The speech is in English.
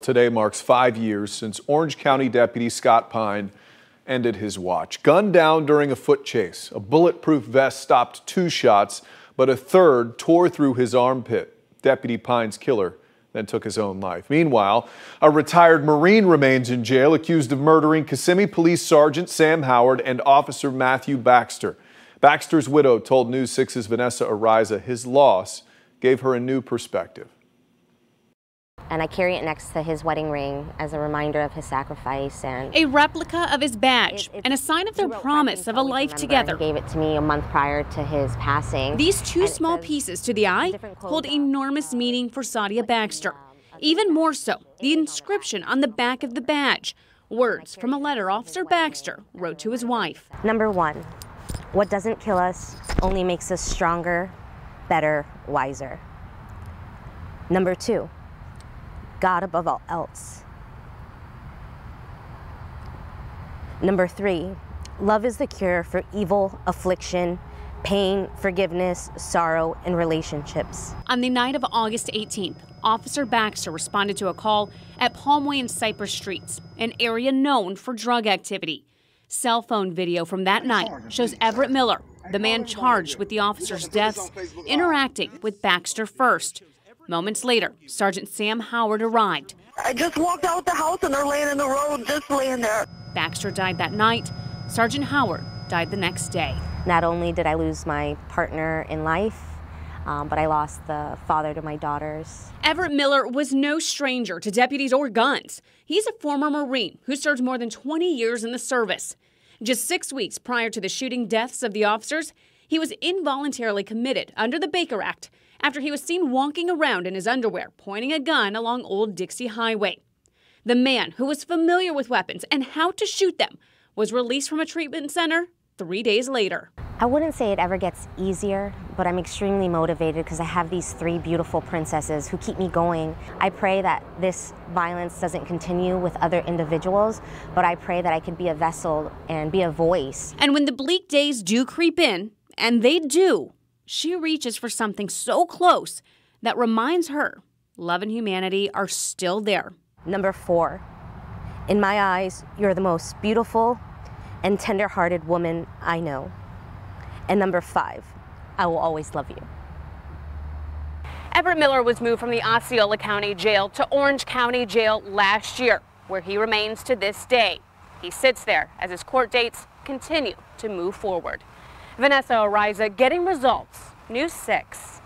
Today marks 5 years since Orange County Deputy Scott Pine ended his watch. Gunned down during a foot chase. A bulletproof vest stopped 2 shots, but a third tore through his armpit. Deputy Pine's killer then took his own life. Meanwhile, a retired Marine remains in jail accused of murdering Kissimmee Police Sergeant Sam Howard and Officer Sadia Baxter. Baxter's widow told News 6's Vanessa Ariza his loss gave her a new perspective. And I carry it next to his wedding ring as a reminder of his sacrifice. And a replica of his badge and a sign of their promise of a life together. He gave it to me a month prior to his passing. These 2 small pieces to the eye hold enormous meaning for Sadia Baxter. Even more so, the inscription on the back of the badge. Words from a letter Officer Baxter wrote to his wife. Number 1, what doesn't kill us only makes us stronger, better, wiser. Number 2, God above all else. Number 3, love is the cure for evil, affliction, pain, forgiveness, sorrow, and relationships. On the night of August 18th, Officer Baxter responded to a call at Palmway and Cypress Streets, an area known for drug activity. Cell phone video from that night shows Everett Miller, the man charged with the officer's deaths, interacting with Baxter first. Moments later, Sergeant Sam Howard arrived. I just walked out the house and they're laying in the road, just laying there. Baxter died that night. Sergeant Howard died the next day. Not only did I lose my partner in life, but I lost the father to my daughters. Everett Miller was no stranger to deputies or guns. He's a former Marine who served more than 20 years in the service. Just 6 weeks prior to the shooting deaths of the officers, he was involuntarily committed under the Baker Act after he was seen walking around in his underwear, pointing a gun along Old Dixie Highway. The man, who was familiar with weapons and how to shoot them, was released from a treatment center 3 days later. I wouldn't say it ever gets easier, but I'm extremely motivated because I have these 3 beautiful princesses who keep me going. I pray that this violence doesn't continue with other individuals, but I pray that I could be a vessel and be a voice. And when the bleak days do creep in, and they do, she reaches for something so close that reminds her love and humanity are still there. Number 4, in my eyes, you're the most beautiful and tender-hearted woman I know. And number 5, I will always love you. Everett Miller was moved from the Osceola County Jail to Orange County Jail last year, where he remains to this day. He sits there as his court dates continue to move forward. Vanessa Ariza getting results, News 6.